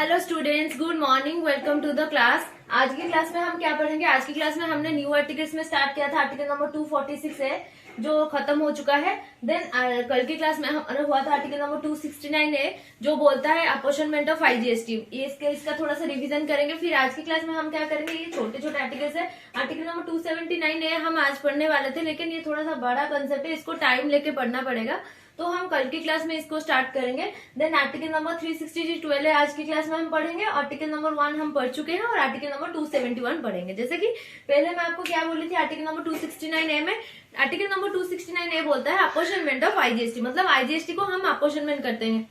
Hello students, good morning, welcome to the class. आज की class में हम क्या पढ़ेंगे? आज की क्लास में हमने न्यू आर्टिकल्स में स्टार्ट किया था। आर्टिकल नंबर 246 है जो खत्म हो चुका है। देन कल की क्लास में हमारा हुआ था आर्टिकल नंबर 269 है जो बोलता है अपोर्शनमेंट ऑफ आईजीएसटी। इसका थोड़ा सा रिवीजन करेंगे। फिर आज की क्लास में हम क्या करेंगे, ये छोटे छोटे आर्टिकल्स है। आर्टिकल नंबर 279 है हम आज पढ़ने वाले थे, लेकिन ये थोड़ा सा बड़ा कंसेप्ट है, इसको टाइम लेके पढ़ना पड़ेगा, तो हम कल की क्लास में इसको स्टार्ट करेंगे। देन आर्टिकल नंबर 360 है आज की क्लास में हम पढ़ेंगे। आर्टिकल नंबर 1 हम पढ़ चुके हैं और आर्टिकल नंबर 271 पढ़ेंगे। जैसे कि पहले मैं आपको क्या बोली थी, आर्टिकल नंबर 269 ए में, आर्टिकल नंबर 269 ए बोलता है अपोर्शनमेंट ऑफ आईजीएसटी, मतलब आईजीएसटी को हम अपोर्शनमेंट करते हैं।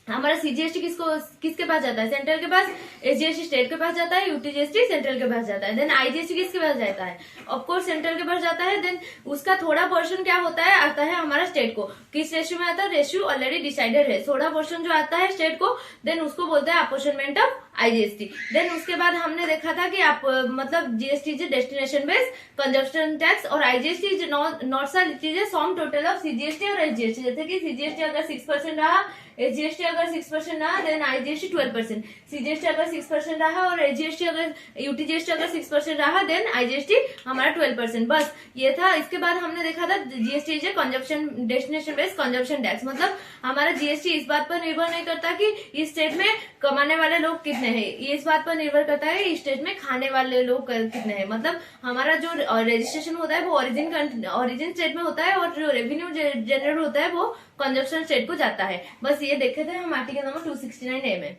हमारा सीजीएसटी किसके पास जाता है? सेंट्रल के पास। एसजीएसटी स्टेट के पास जाता है। यूटीजीएसटी सेंट्रल के पास जाता है। देन आईजीएसटी किसके पास जाता है? ऑफकोर्स सेंट्रल के पास जाता है। देन उसका थोड़ा पोर्शन क्या होता है, आता है हमारा स्टेट को। किस रेशियो में आता है? रेशियो ऑलरेडी डिसाइडेड है। थोड़ा पोर्शन जो आता है स्टेट को, देन उसको बोलते हैं अपोर्शनमेंट ऑफ आईजीएसटी। देन उसके बाद हमने देखा था कि आप मतलब GST is destination based consumption tax और IGST is not sum total of CGST और एसजीएसटी। जैसे कि सीजीएसटी अगर 6% रहा, एसजीएसटी अगर 6% रहा, देन आईजीएसटी 12%। सीजीएसटी अगर 6% रहा और एसजीएसटी अगर यूटीजीएसटी अगर 6% रहा, देन आईजीएसटी हमारा 12%। बस ये था। इसके बाद हमने देखा था GST is consumption destination based consumption tax, मतलब हमारा जीएसटी इस बात पर निर्भर नहीं करता कि इस स्टेट में कमाने वाले लोग कितने हैं, ये इस बात पर निर्भर करता है इस स्टेट में खाने वाले लोग कितने हैं। मतलब हमारा जो रजिस्ट्रेशन होता है वो ओरिजिन स्टेट में होता है और जो रेवेन्यू जनरेट होता है वो कंजप्शन स्टेट को जाता है। बस ये देखे थे हम आर्टिकल नंबर 269 ए में।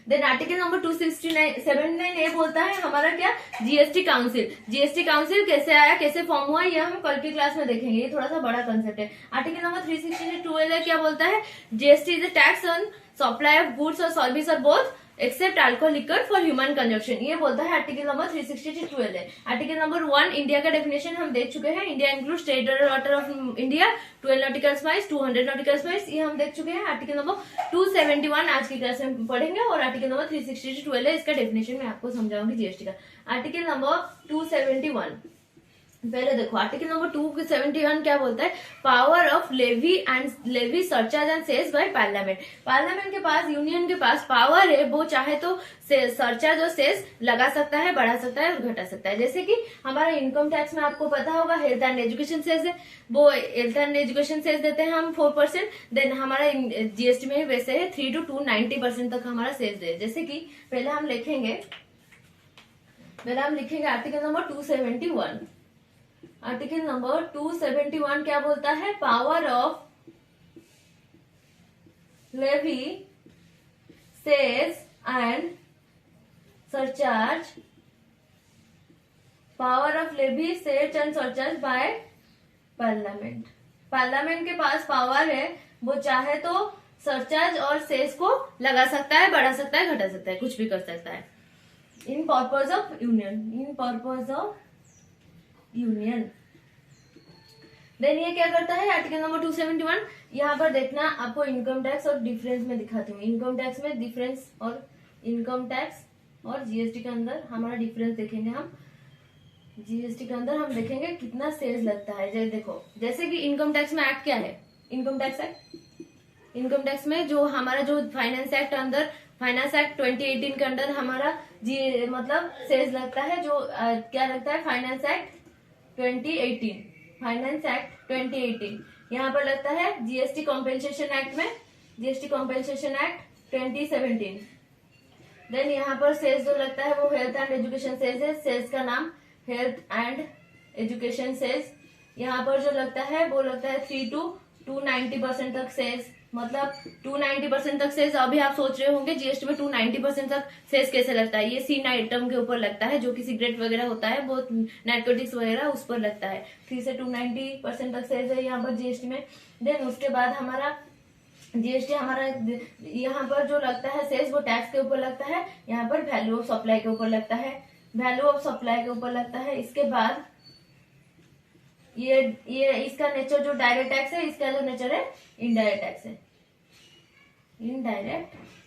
देन आर्टिकल नंबर 279 ए बोलता है हमारा क्या, जीएसटी काउंसिल। जीएसटी काउंसिल कैसे आया, कैसे फॉर्म हुआ, ये हम कल की क्लास में देखेंगे। ये थोड़ा सा बड़ा कंसेप्ट है। आर्टिकल नंबर 362 क्या बोलता है, GST is a tax on supply of goods और सर्विस और both except alcohol liquor for human consumption, ये बोलता है आर्टिकल नंबर 362 है। आर्टिकल नंबर 1 इंडिया का डेफिनेशन हम देख चुके हैं। India include state water of India 12 nautical miles 200 nautical miles, ये हम देख चुके हैं। आर्टिकल नंबर 271 आज की क्लास में पढ़ेंगे और आर्टिकल नंबर 362 है, इसका डेफिनेशन मैं आपको समझाऊंगी जीएसटी का। आर्टिकल नंबर 271 पहले देखो, आर्टिकल नंबर 271 क्या बोलता है, power of levy surcharge and cess by parliament. Parliament के पास, यूनियन के पास पावर है, वो चाहे तो सरचार्ज और सेस लगा सकता है, बढ़ा सकता है और घटा सकता है। जैसे कि हमारा इनकम टैक्स में आपको पता होगा हेल्थ एंड एजुकेशन सेस है, वो हेल्थ एंड एजुकेशन सेस देते हैं हम 4%। देन हमारा जीएसटी में वैसे है 3 to 290% तक हमारा सेस है। जैसे कि पहले हम लिखेंगे आर्टिकल नंबर 271। आर्टिकल नंबर 271 क्या बोलता है, power of levy cess and surcharge, power of levy cess and surcharge by parliament. Parliament के पास पावर है, वो चाहे तो सरचार्ज और सेस को लगा सकता है, बढ़ा सकता है, घटा सकता है, कुछ भी कर सकता है। इन पर्पज ऑफ यूनियन। देन ये क्या करता है, आर्टिकल नंबर 271, यहाँ पर देखना आपको इनकम टैक्स और डिफरेंस में दिखाती हूँ। इनकम टैक्स में डिफरेंस और इनकम टैक्स और जीएसटी के अंदर हमारा डिफरेंस देखेंगे हम। जीएसटी के अंदर हम देखेंगे कितना सेस लगता है। जैसे देखो, जैसे कि इनकम टैक्स में एक्ट क्या है, इनकम टैक्स में जो हमारा जो फाइनेंस एक्ट 2018 के अंदर हमारा मतलब सेस लगता है, जो क्या लगता है, फाइनेंस एक्ट 2018 यहाँ पर लगता है। जीएसटी कॉम्पेंसेशन एक्ट में, जीएसटी कॉम्पेंसेशन एक्ट 2017। देन यहाँ पर सेस जो लगता है वो हेल्थ एंड एजुकेशन सेस है। सेस का नाम हेल्थ एंड एजुकेशन सेस। यहाँ पर जो लगता है वो लगता है 3 to 290% तक सेस, मतलब 290% तक सेस। अभी आप सोच रहे होंगे जीएसटी में 290% तक सेस कैसे लगता है, ये सीन आइटम के ऊपर लगता है, जो कि सिगरेट वगैरह होता है, वो नारकोटिक्स वगैरह उस पर लगता है। 3 से 290% तक सेस है यहाँ पर जीएसटी में। देन उसके बाद हमारा जीएसटी यहाँ पर जो लगता है सेस वो टैक्स के ऊपर लगता है, यहाँ पर वैल्यू ऑफ सप्लाई के ऊपर लगता है, इसके बाद ये इसका नेचर जो डायरेक्ट टैक्स है, इसका जो नेचर है इनडायरेक्ट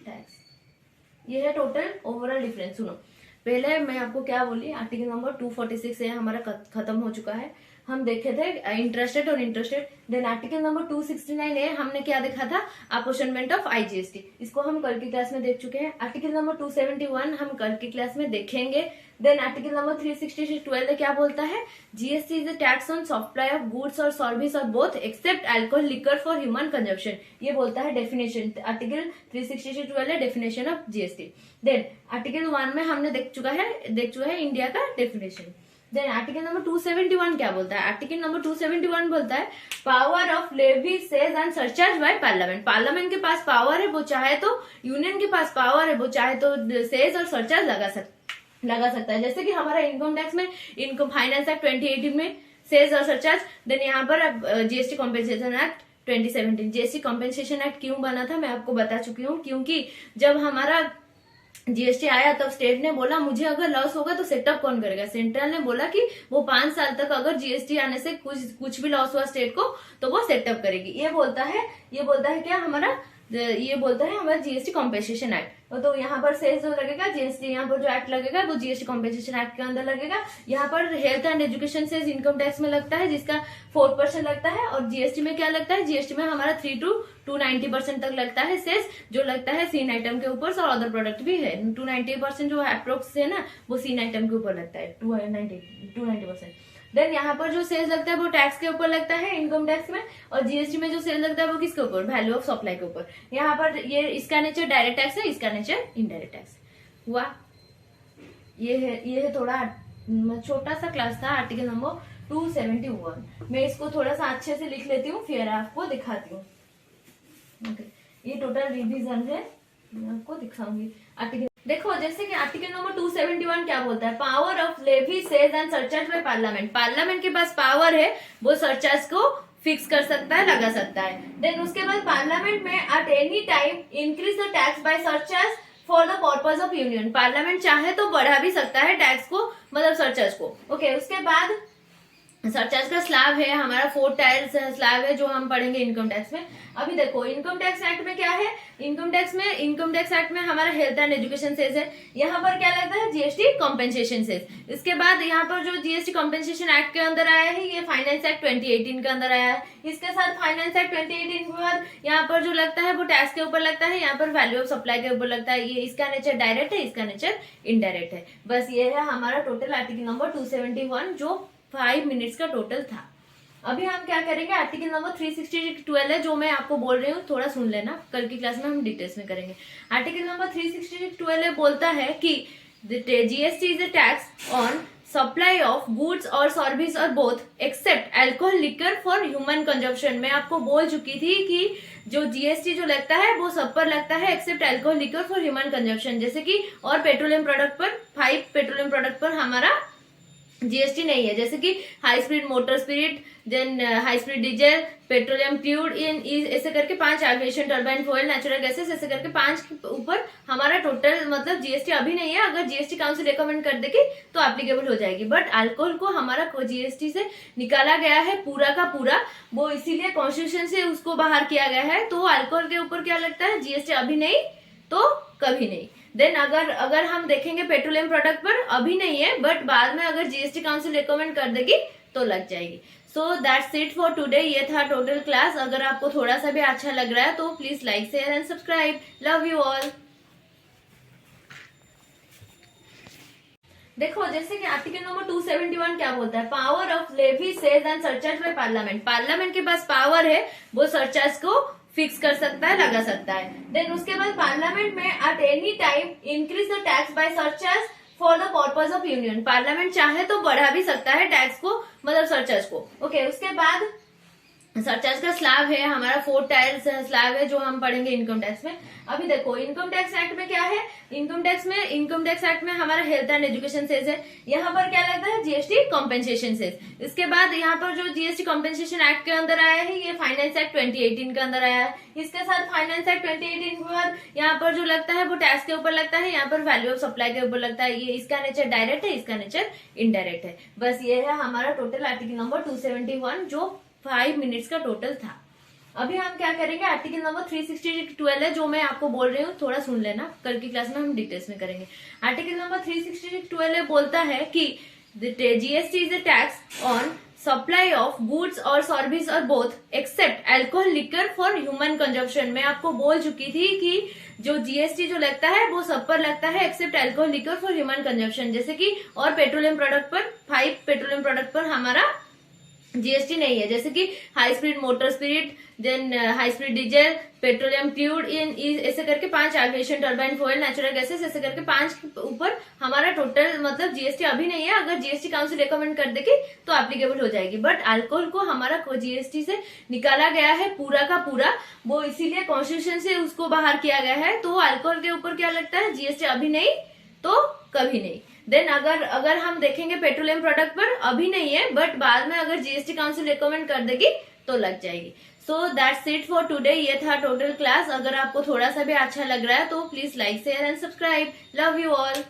टैक्स। ये है टोटल ओवरऑल डिफरेंस। सुनो, पहले मैं आपको क्या बोली, आर्टिकल नंबर 246 है हमारा खत्म हो चुका है। हम देखे थे इंटरेस्टेड और interested. Then article number 269A हमने क्या देखा था, अपोर्शनमेंट ऑफ IGST, इसको हम कल की क्लास में देख चुके हैं। आर्टिकल नंबर 271 हम कल की क्लास में देखेंगे। देन आर्टिकल नंबर 366(12) क्या बोलता है, GST is a tax on supply of goods और सर्विस और both except alcohol liquor for human consumption, ये बोलता है डेफिनेशन। आर्टिकल 366(12) है definition of GST। Then article 1 में हमने देख चुका है इंडिया का डेफिनेशन। देन आर्टिकल नंबर 271 क्या बोलता है, आर्टिकल नंबर 271 बोलता है power of levy cess and surcharge by parliament. Parliament के पास पावर है, वो चाहे तो यूनियन के पास पावर है, वो चाहे तो सेज और सरचार्ज लगा सकता है। जैसे कि हमारा इनकम टैक्स में इनकम फाइनेंस एक्ट 2018 में सेज और सरचार्ज। देन यहाँ पर GST compensation act 2017। GST compensation act क्यों बना था मैं आपको बता चुकी हूँ, क्योंकि जब हमारा GST आया तब स्टेट ने बोला मुझे अगर लॉस होगा तो सेटअप कौन करेगा। सेंट्रल ने बोला कि वो 5 साल तक अगर GST आने से कुछ भी लॉस हुआ स्टेट को तो वो सेटअप करेगी। ये बोलता है क्या हमारा, ये बोलता है हमारा GST कॉम्पेंसेशन एक्ट। तो यहाँ पर सेज जो लगेगा GST, यहाँ पर जो एक्ट लगेगा वो GST कॉम्पेंसेशन एक्ट के अंदर लगेगा। यहाँ पर health and education says income tax में लगता है जिसका 4% लगता है, और GST में क्या लगता है, GST में हमारा 3 to 290% तक लगता है सेज, जो लगता है सीन आइटम के ऊपर, और अदर प्रोडक्ट भी है। 290% जो अप्रोक्स है ना वो सीन आइटम के ऊपर लगता है 290%। देन यहाँ पर जो सेल लगता है वो टैक्स के ऊपर लगता है इनकम टैक्स में, और GST में जो सेल लगता है वो किसके ऊपर, वैल्यू ऑफ सप्लाई के ऊपर। यहाँ पर ये इसका नेचर डायरेक्ट टैक्स है, इसका नेचर इनडायरेक्ट टैक्स हुआ। ये है थोड़ा छोटा सा क्लास था आर्टिकल नंबर 271। मैं इसको थोड़ा सा अच्छे से लिख लेती हूँ फिर आपको दिखाती हूँ। ये टोटल रिविजन है, मैं आपको दिखाऊंगी। आर्टिकल देखो, जैसे कि आर्टिकल नंबर 271 क्या बोलता है, power of levy cess and surcharge by parliament. Parliament के पास पावर है, वो सरचार्ज को फिक्स कर सकता है, लगा सकता है। देन उसके बाद पार्लियामेंट में at any time increase the tax bye surcharge for the purpose of union. Parliament चाहे तो बढ़ा भी सकता है टैक्स को, मतलब सरचार्ज को। ओके, उसके बाद सरचार्ज का स्लैब है हमारा 4 टायर स्लैब है जो हम पढ़ेंगे इनकम टैक्स में। अभी देखो इनकम टैक्स एक्ट में क्या है, इनकम टैक्स एक्ट में हमारा हेल्थ एंड एजुकेशन सेज है। यहाँ पर क्या लगता है, GST कॉम्पेंसेशन सेज। इसके बाद यहाँ पर जो GST कॉम्पेंसेशन एक्ट के अंदर आया है ये फाइनेंस एक्ट 2018 के अंदर आया है। इसके साथ फाइनेंस एक्ट 2018 के बाद यहाँ पर जो लगता है वो टैक्स के ऊपर लगता है, यहाँ पर वैल्यू ऑफ सप्लाई के ऊपर लगता है। ये इसका नेचर डायरेक्ट है, इसका नेचर इनडायरेक्ट है। बस ये है हमारा टोटल आर्टिकल नंबर 271 जो 5 मिनट्स का टोटल था। अभी हम क्या करेंगे, आर्टिकल नंबर 366(12) है जो मैं आपको बोल रही हूँ, थोड़ा सुन लेना, कल की क्लास में हम डिटेल्स में करेंगे। आर्टिकल नंबर 366(12) बोलता है कि GST is a tax on supply of goods और सर्विस और both except alcohol liquor for human consumption. मैं आपको बोल चुकी थी कि जो GST जो लगता है वो सब पर लगता है except alcohol liquor for human consumption. जैसे कि और पेट्रोलियम प्रोडक्ट पर 5 पेट्रोलियम प्रोडक्ट पर हमारा GST नहीं है, जैसे कि high speed motor spirit, then high speed diesel, petroleum crude इन ऐसे करके 5, aviation turbine fuel, natural gases, ऐसे करके 5 के ऊपर हमारा टोटल मतलब GST अभी नहीं है। अगर GST काउंसिल रिकमेंड कर देगी तो एप्लीकेबल हो जाएगी, बट अल्कोहल को हमारा GST से निकाला गया है पूरा का पूरा, वो इसीलिए कॉन्स्टिट्यूशन से उसको बाहर किया गया है। तो अल्कोहल के ऊपर क्या लगता है, GST अभी नहीं तो कभी नहीं। देन अगर हम देखेंगे पेट्रोलियम प्रोडक्ट पर अभी नहीं है, बट बाद में अगर GST काउंसिल रिकमेंड कर देगी तो लग जाएगी। So that's it for today. ये था टोटल क्लास। अगर आपको थोड़ा सा भी अच्छा लग रहा है तो please like share and subscribe. Love you all. देखो, जैसे कि आर्टिकल नंबर 271 क्या बोलता है, power of levy cess and surcharge by parliament. Parliament के पास पावर है, वो सरचार्ज को फिक्स कर सकता है, लगा सकता है। देन उसके बाद पार्लियामेंट में at any time increase the tax bye surcharge for the purpose of union. Parliament चाहे तो बढ़ा भी सकता है टैक्स को, मतलब सरचार्ज को। ओके, उसके बाद सरचार्ज का स्लैब है हमारा 4 टायर स्लैब है जो हम पढ़ेंगे इनकम टैक्स में। अभी देखो इनकम टैक्स एक्ट में क्या है, इनकम टैक्स एक्ट में हमारा हेल्थ एंड एजुकेशन सेज है। यहाँ पर क्या लगता है, GST कॉम्पेंसेशन सेज। इसके बाद यहाँ पर जो GST कॉम्पेंसेशन एक्ट के अंदर आया है ये फाइनेंस एक्ट 2018 के अंदर आया है। इसके साथ फाइनेंस एक्ट 2018 के बाद यहाँ पर जो लगता है वो टैक्स के ऊपर लगता है, यहाँ पर वैल्यू ऑफ सप्लाई के ऊपर लगता है। ये इसका नेचर डायरेक्ट है, इसका नेचर इनडायरेक्ट है। बस ये है हमारा टोटल आर्टिकल नंबर 271 जो 5 मिनट्स का टोटल था। अभी हम क्या करेंगे, आर्टिकल नंबर 366(12) है जो मैं आपको बोल रही हूँ, थोड़ा सुन लेना, कल की क्लास में हम डिटेल्स में करेंगे। आर्टिकल नंबर 366(12) बोलता है कि GST is a tax on supply of goods और सर्विस और both except alcohol liquor for human consumption. मैं आपको बोल चुकी थी कि जो जीएसटी जो लगता है वो सब पर लगता है except alcohol liquor for human consumption. जैसे कि और पेट्रोलियम प्रोडक्ट पर 5 पेट्रोलियम प्रोडक्ट पर हमारा जीएसटी नहीं है, जैसे कि high speed motor spirit, then high speed diesel, petroleum crude, ऐसे करके 5 aviation turbine fuel natural gases, ऐसे करके 5 के ऊपर हमारा टोटल मतलब जीएसटी अभी नहीं है। अगर जीएसटी काउंसिल रिकमेंड कर देगी तो एप्लीकेबल हो जाएगी, बट अल्कोहल को हमारा जीएसटी से निकाला गया है पूरा का पूरा, वो इसीलिए कॉन्स्टिट्यूशन से उसको बाहर किया गया है। तो अल्कोहल के ऊपर क्या लगता है, जीएसटी अभी नहीं तो कभी नहीं। देन अगर हम देखेंगे पेट्रोलियम प्रोडक्ट पर अभी नहीं है, बट बाद में अगर जीएसटी काउंसिल रिकमेंड कर देगी तो लग जाएगी। So that's it for today. ये था टोटल क्लास। अगर आपको थोड़ा सा भी अच्छा लग रहा है तो please like share and subscribe. Love you all.